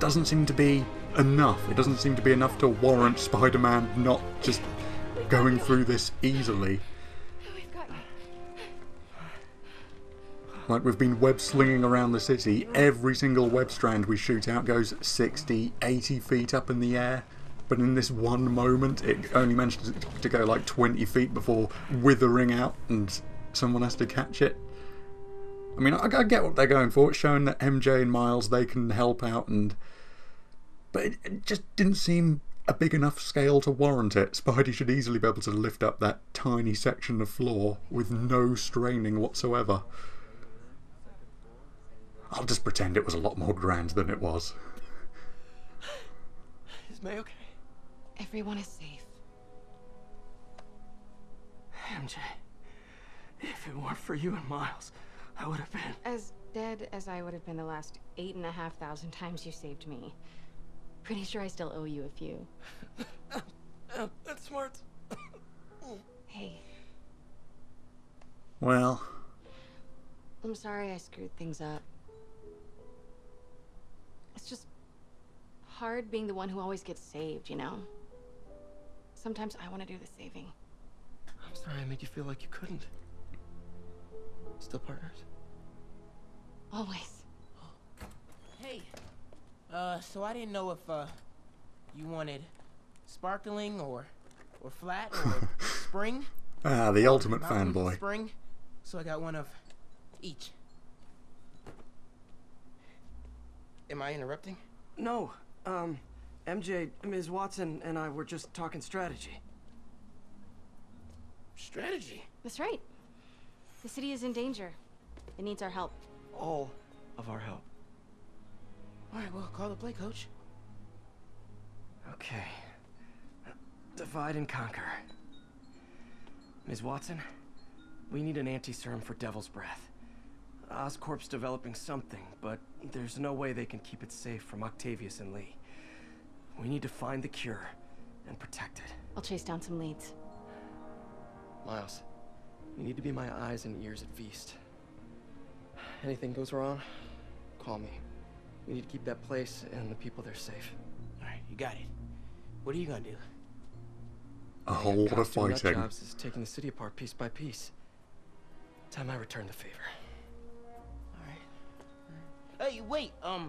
doesn't seem to be enough. It doesn't seem to be enough to warrant Spider-Man not just going through this easily. Like, we've been web slinging around the city. Every single web strand we shoot out goes 60, 80 feet up in the air. But in this one moment, it only managed to go like 20 feet before withering out and someone has to catch it. I mean, I get what they're going for. It's showing that MJ and Miles, they can help out, but it just didn't seem a big enough scale to warrant it. Spidey should easily be able to lift up that tiny section of floor with no straining whatsoever. I'll just pretend it was a lot more grand than it was. Is May okay? Everyone is safe. MJ, if it weren't for you and Miles, I would have been... As dead as I would have been the last 8,500 times you saved me. Pretty sure I still owe you a few. That's smart. Hey. Well... I'm sorry I screwed things up. It's just hard being the one who always gets saved, you know? Sometimes I want to do the saving. I'm sorry I made you feel like you couldn't. Still partners? Always. Hey, so I didn't know if, you wanted sparkling or flat or spring. Ah, the ultimate Mountain fanboy. Spring. So I got one of each. Am I interrupting? No, MJ, Ms. Watson and I were just talking strategy. Strategy? That's right. The city is in danger. It needs our help. All of our help. All right, well, call the play, coach. Okay. Divide and conquer. Ms. Watson, we need an anti-serum for Devil's Breath. Oscorp's developing something, but there's no way they can keep it safe from Octavius and Lee. We need to find the cure and protect it. I'll chase down some leads. Miles, you need to be my eyes and ears at Feast. Anything goes wrong, call me. We need to keep that place and the people there safe. All right, you got it. What are you gonna do? A whole lot of Costume nut fighting. jobs is taking the city apart piece by piece. Time I return the favor. All right. Hey, wait. How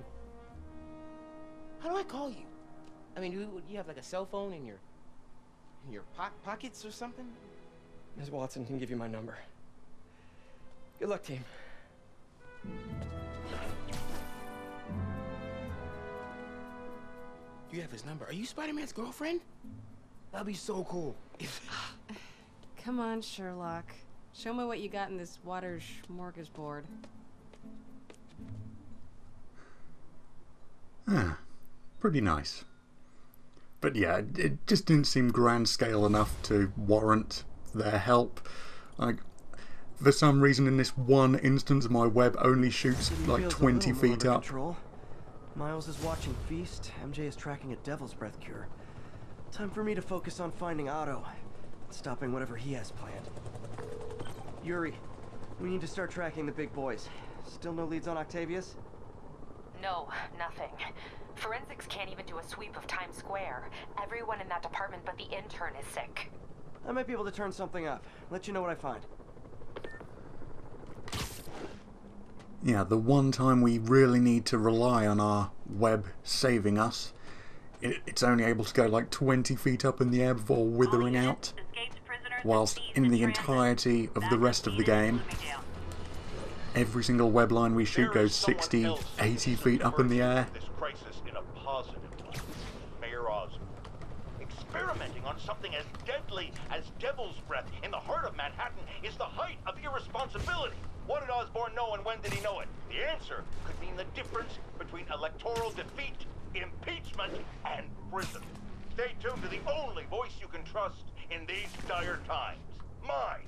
do I call you? I mean, you have like a cell phone in your pockets or something? Ms. Watson can give you my number. Good luck, team. You have his number. Are you Spider-Man's girlfriend? That'd be so cool. Come on, Sherlock. Show me what you got in this water smorgasbord. Ah, pretty nice. But yeah, it just didn't seem grand scale enough to warrant their help. Like, for some reason in this one instance my web only shoots like 20 feet up. Control. Miles is watching Feast, MJ is tracking a Devil's Breath cure. Time for me to focus on finding Otto, stopping whatever he has planned. Yuri, we need to start tracking the big boys. Still no leads on Octavius? No, nothing. Forensics can't even do a sweep of Times Square. Everyone in that department but the intern is sick. I might be able to turn something up. Let you know what I find. Yeah, the one time we really need to rely on our web saving us, it's only able to go like 20 feet up in the air before withering out, whilst in the entirety of the rest of the game, every single web line we shoot goes 60, 80 feet up in the air. This crisis in a positive light. Mayor Osborn, experimenting on something as deadly as Devil's Breath in the heart of Manhattan is the height of irresponsibility. What did Osborn know and when did he know it? The answer could mean the difference between electoral defeat, impeachment, and prison. Stay tuned to the only voice you can trust in these dire times. Mine.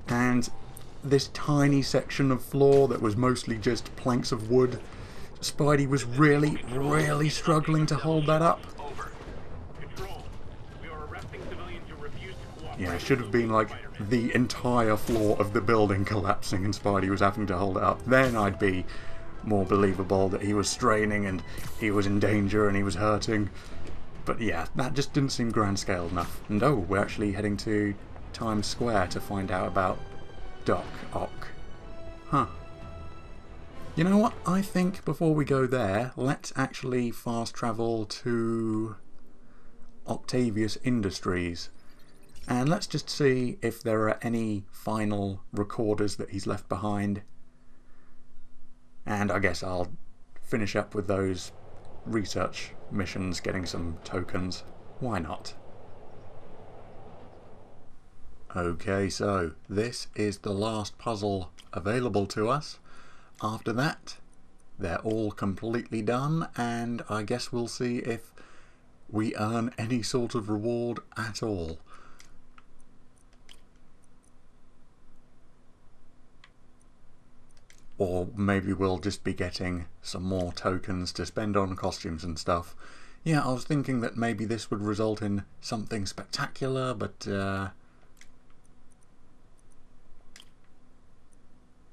And this tiny section of floor that was mostly just planks of wood, Spidey was really, really struggling to hold that up. Over. Control. We are arresting civilians who refuse to cooperate. Yeah, it should have been like the entire floor of the building collapsing and Spidey was having to hold it up. Then I'd be more believable that he was straining and he was in danger and he was hurting. But yeah, that just didn't seem grand scale enough. And oh, we're actually heading to Times Square to find out about Doc Ock. Huh. You know what? I think before we go there, let's actually fast travel to Octavius Industries. And let's just see if there are any final recorders that he's left behind. And I guess I'll finish up with those research missions, getting some tokens. Why not? Okay, so this is the last puzzle available to us. After that, they're all completely done, and I guess we'll see if we earn any sort of reward at all. Or maybe we'll just be getting some more tokens to spend on costumes and stuff. Yeah, I was thinking that maybe this would result in something spectacular, but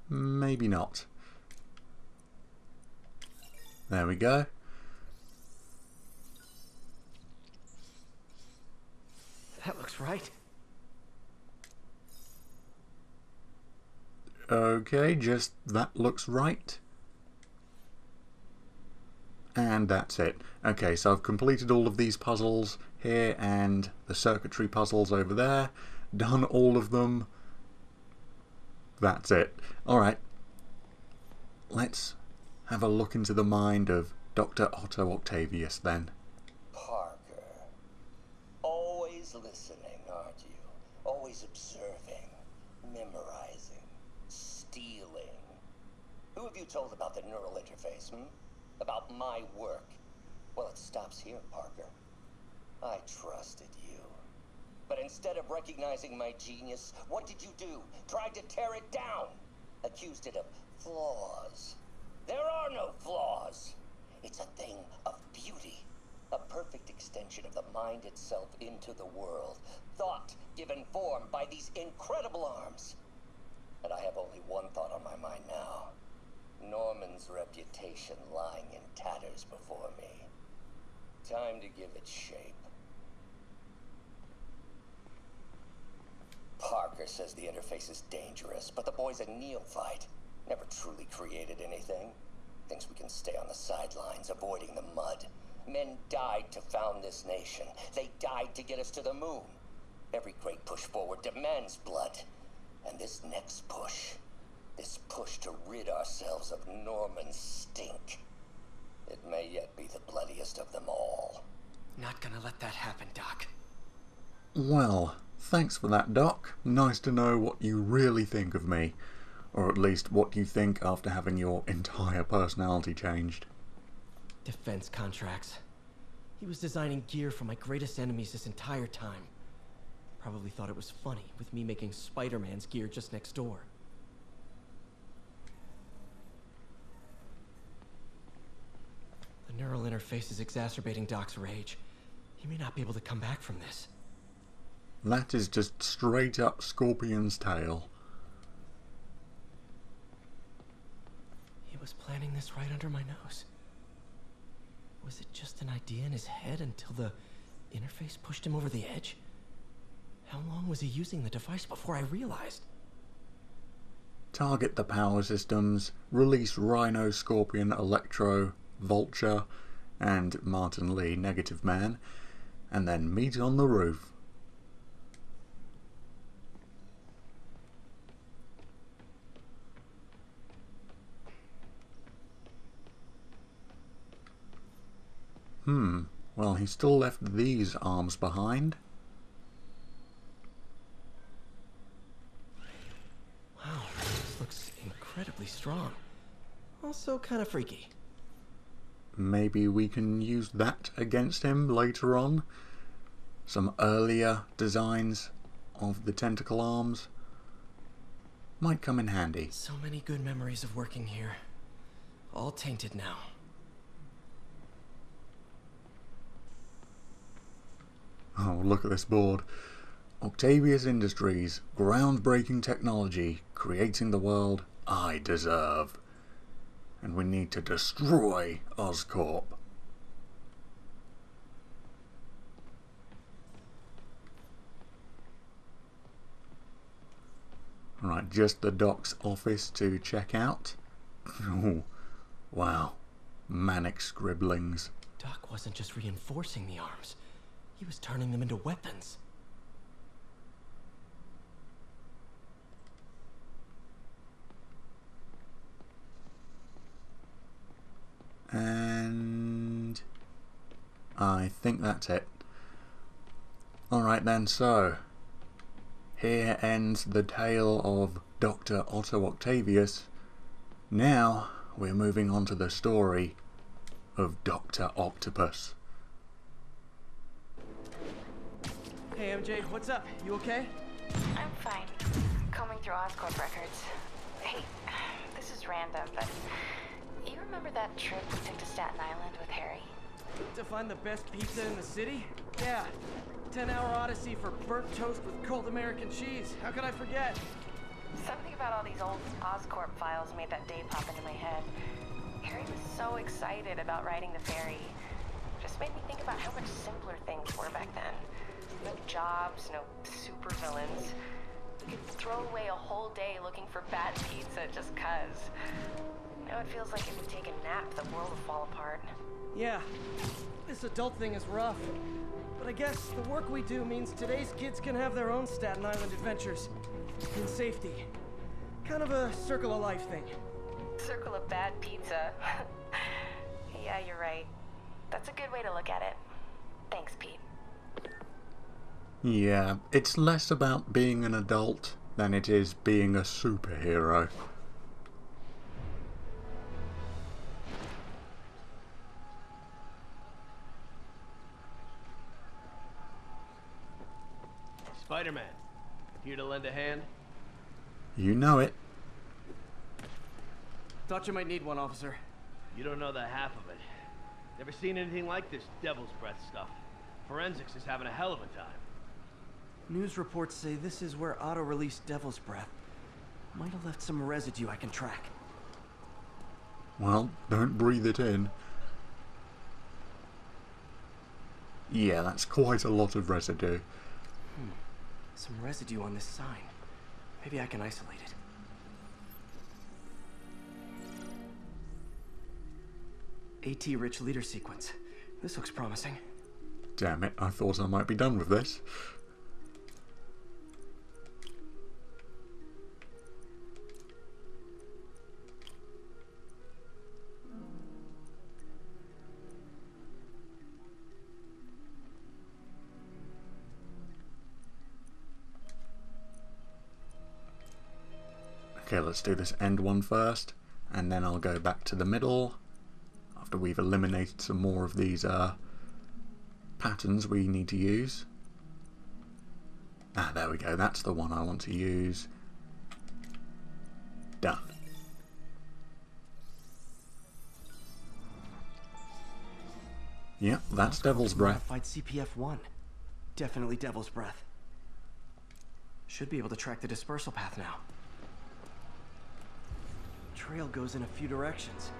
maybe not. There we go. That looks right. Okay, just that looks right. And that's it. Okay, so I've completed all of these puzzles here and the circuitry puzzles over there. Done all of them. That's it. Alright. Let's have a look into the mind of Dr. Otto Octavius then. Parker. Always listening, aren't you? Always observing, memorizing, stealing. Who have you told about the neural interface, About my work? Well, it stops here, Parker. I trusted you. But instead of recognizing my genius, what did you do? Tried to tear it down. Accused it of flaws. There are no flaws. It's a thing of beauty. A perfect extension of the mind itself into the world. Thought given form by these incredible arms. And I have only one thought on my mind now. Norman's reputation lying in tatters before me. Time to give it shape. Parker says the interface is dangerous, but the boy's a neophyte. Never truly created anything. Thinks we can stay on the sidelines, avoiding the mud. Men died to found this nation. They died to get us to the moon. Every great push forward demands blood. And this next push, this push to rid ourselves of Norman's stink, it may yet be the bloodiest of them all. Not gonna let that happen, Doc. Well, thanks for that, Doc. Nice to know what you really think of me. Or at least what you think after having your entire personality changed. Defense contracts. He was designing gear for my greatest enemies this entire time. Probably thought it was funny with me making Spider-Man's gear just next door. The neural interface is exacerbating Doc's rage. He may not be able to come back from this. That is just straight up Scorpion's tail. He was planning this right under my nose. Was it just an idea in his head until the interface pushed him over the edge? How long was he using the device before I realized? Target the power systems, release Rhino, Scorpion, Electro, Vulture, and Martin Lee, Negative Man, and then meet on the roof. Well, he still left these arms behind. Wow, this looks incredibly strong. Also kind of freaky. Maybe we can use that against him later on. Some earlier designs of the tentacle arms might come in handy. So many good memories of working here. All tainted now. Oh, look at this board. Octavius Industries, groundbreaking technology, creating the world I deserve. And we need to destroy Oscorp. Alright, just the doc's office to check out. Ooh, wow, manic scribblings. Doc wasn't just reinforcing the arms. He was turning them into weapons. And I think that's it. Alright then, so here ends the tale of Dr. Otto Octavius. Now we're moving on to the story of Dr. Octopus. Hey MJ, what's up? You okay? I'm fine. Combing through Oscorp records. Hey, this is random, but you remember that trip we took to Staten Island with Harry? To find the best pizza in the city? Yeah. 10-hour odyssey for burnt toast with cold American cheese. How could I forget? Something about all these old Oscorp files made that day pop into my head. Harry was so excited about riding the ferry. Just made me think about how much simpler things were back then. No jobs, no supervillains. We could throw away a whole day looking for bad pizza just 'cause. Now it feels like if we take a nap, the world will fall apart. Yeah. This adult thing is rough. But I guess the work we do means today's kids can have their own Staten Island adventures. In safety. Kind of a circle of life thing. Circle of bad pizza. Yeah, you're right. That's a good way to look at it. Thanks, Pete. Yeah, it's less about being an adult than it is being a superhero. Spider-Man, here to lend a hand? You know it. Thought you might need one, officer. You don't know the half of it. Never seen anything like this Devil's Breath stuff. Forensics is having a hell of a time. News reports say this is where Otto released Devil's Breath. Might have left some residue I can track. Well, don't breathe it in. Yeah, that's quite a lot of residue. Some residue on this sign. Maybe I can isolate it. AT rich leader sequence. This looks promising. Damn it, I thought I might be done with this. Okay, let's do this end one first, and then I'll go back to the middle after we've eliminated some more of these patterns we need to use. Ah, there we go, that's the one I want to use. Done. Yep, that's Devil's Breath. Modified CPF-1. Definitely Devil's Breath. Should be able to track the dispersal path now. Trail goes in a few directions.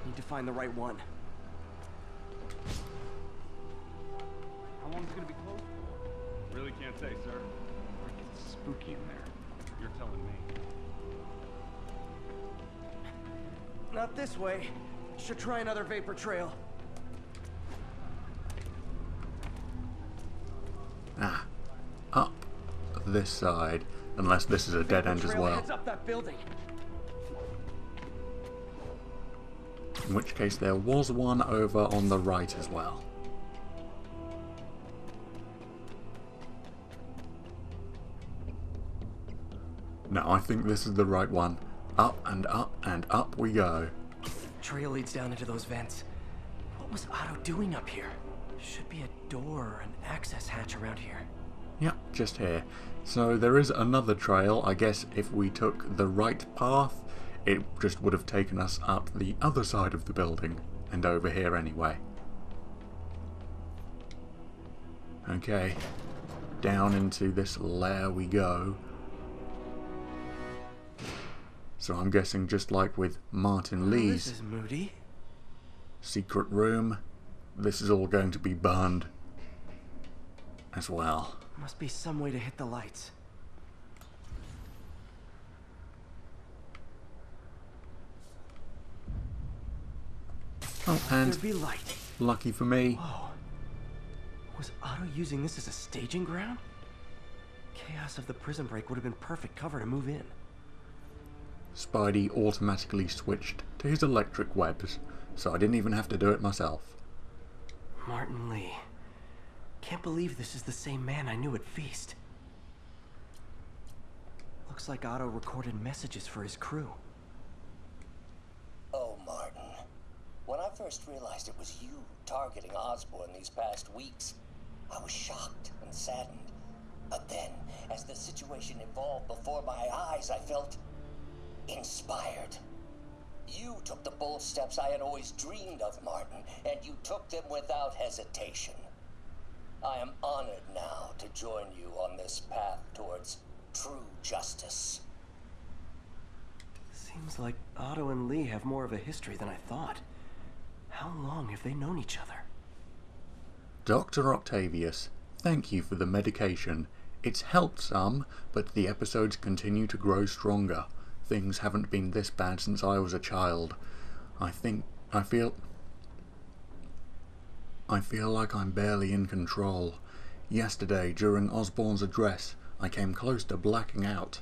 Need to find the right one. How long is it gonna be closed for? Really can't say, sir. It's spooky in there. You're telling me. Not this way. Should try another vapor trail. Ah, up this side, unless this is a dead end as well. Heads up that building. In which case there was one over on the right as well. No, I think this is the right one. Up and up and up we go. Trail leads down into those vents. What was Otto doing up here? Should be a door or an access hatch around here. Yep, just here. So there is another trail. I guess if we took the right path, it just would have taken us up the other side of the building and over here anyway. Okay. down into this lair we go. So I'm guessing just like with Martin Lee's This is moody. secret room, this is all going to be burned as well. Must be some way to hit the lights. Oh, and There'd be light. lucky for me, Whoa. Was Otto using this as a staging ground? Chaos of the prison break would have been perfect cover to move in. Spidey automatically switched to his electric webs, so I didn't even have to do it myself. Martin Lee. Can't believe this is the same man I knew at Feast. Looks like Otto recorded messages for his crew. Oh, Martin. When I first realized it was you targeting Osborn these past weeks, I was shocked and saddened. But then, as the situation evolved before my eyes, I felt inspired. You took the bold steps I had always dreamed of, Martin, and you took them without hesitation. I am honored now to join you on this path towards true justice. Seems like Otto and Lee have more of a history than I thought. How long have they known each other? Dr. Octavius, thank you for the medication. It's helped some, but the episodes continue to grow stronger. Things haven't been this bad since I was a child. I feel like I'm barely in control. Yesterday, during Osborn's address, I came close to blacking out.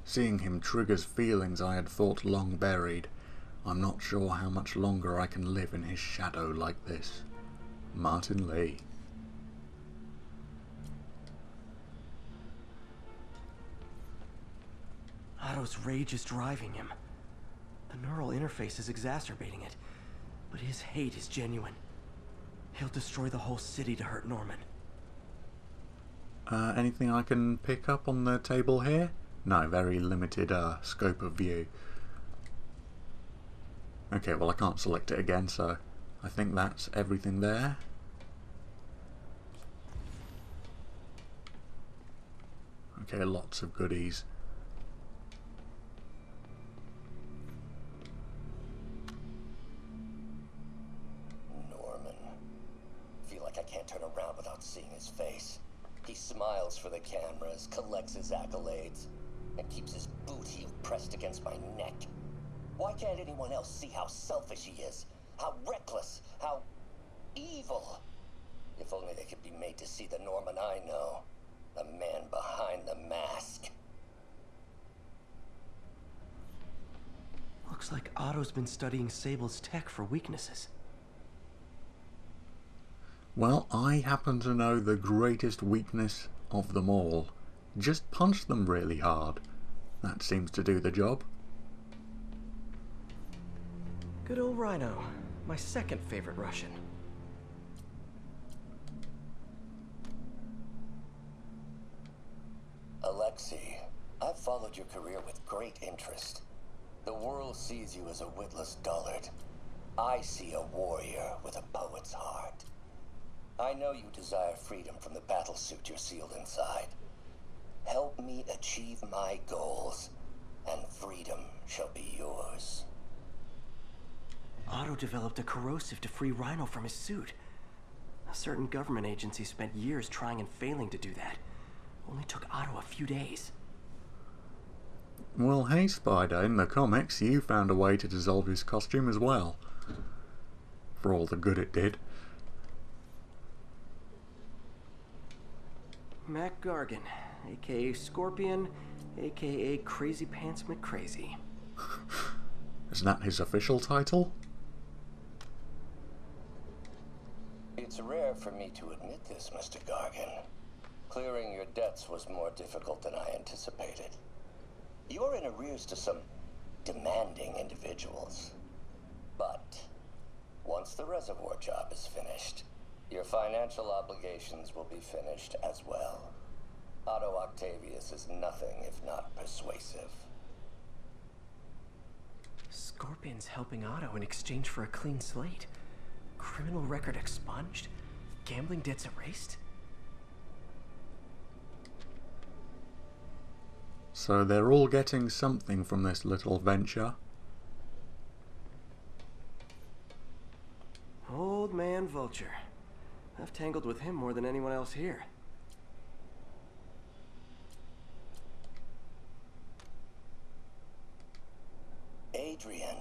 Seeing him triggers feelings I had thought long buried. I'm not sure how much longer I can live in his shadow like this. Martin Lee. Otto's rage is driving him. The neural interface is exacerbating it, but his hate is genuine. He'll destroy the whole city to hurt Norman. Anything I can pick up on the table here? No, very limited scope of view. Okay, well I can't select it again, so I think that's everything there. Okay, lots of goodies. Norman. Feel like I can't turn around without seeing his face. He smiles for the cameras, collects his accolades, and keeps his boot heel pressed against my neck. Why can't anyone else see how selfish he is? How reckless? How evil? If only they could be made to see the Norman I know. The man behind the mask. Looks like Otto's been studying Sable's tech for weaknesses. Well, I happen to know the greatest weakness of them all. Just punch them really hard. That seems to do the job. Good old Rhino. My second favorite Russian. Alexei, I've followed your career with great interest. The world sees you as a witless dullard. I see a warrior with a poet's heart. I know you desire freedom from the battlesuit you're sealed inside. Help me achieve my goals, and freedom shall be yours. Otto developed a corrosive to free Rhino from his suit. A certain government agency spent years trying and failing to do that. Only took Otto a few days. Well, hey Spider, in the comics you found a way to dissolve his costume as well. For all the good it did. Mac Gargan, aka Scorpion, aka Crazy Pants McCrazy. Isn't that his official title? It's rare for me to admit this, Mr. Gargan. Clearing your debts was more difficult than I anticipated. You're in arrears to some demanding individuals. But once the reservoir job is finished, your financial obligations will be finished as well. Otto Octavius is nothing if not persuasive. Scorpion's helping Otto in exchange for a clean slate. Criminal record expunged? Gambling debts erased? So they're all getting something from this little venture. Old man Vulture. I've tangled with him more than anyone else here. Adrian,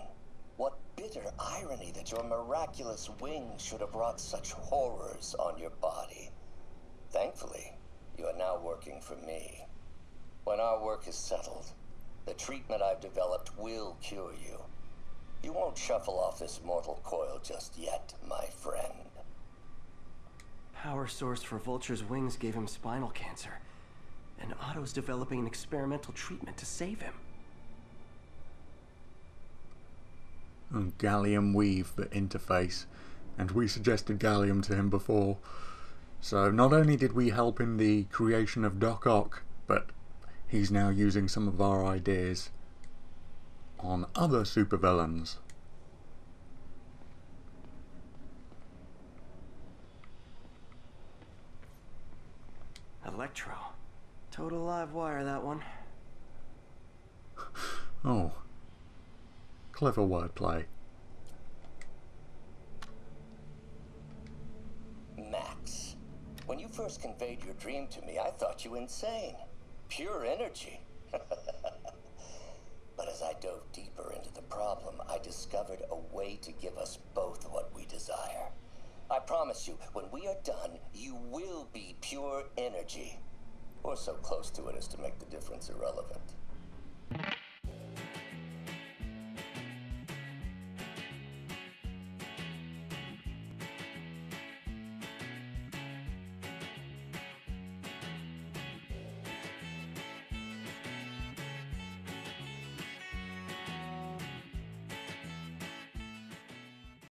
what bitter irony that your miraculous wings should have brought such horrors on your body. Thankfully, you are now working for me. When our work is settled, the treatment I've developed will cure you. You won't shuffle off this mortal coil just yet, my friend. Power source for Vulture's wings gave him spinal cancer, and Otto's developing an experimental treatment to save him. And gallium weave the interface, and we suggested gallium to him before. So not only did we help in the creation of Doc Ock, but he's now using some of our ideas on other supervillains. Electro. Total live wire, that one. Oh. Clever wordplay. Max, when you first conveyed your dream to me, I thought you insane. Pure energy. But as I dove deeper into the problem, I discovered a way to give us both what we desire. I promise you, when we are done, you will be pure energy. Or so close to it as to make the difference irrelevant.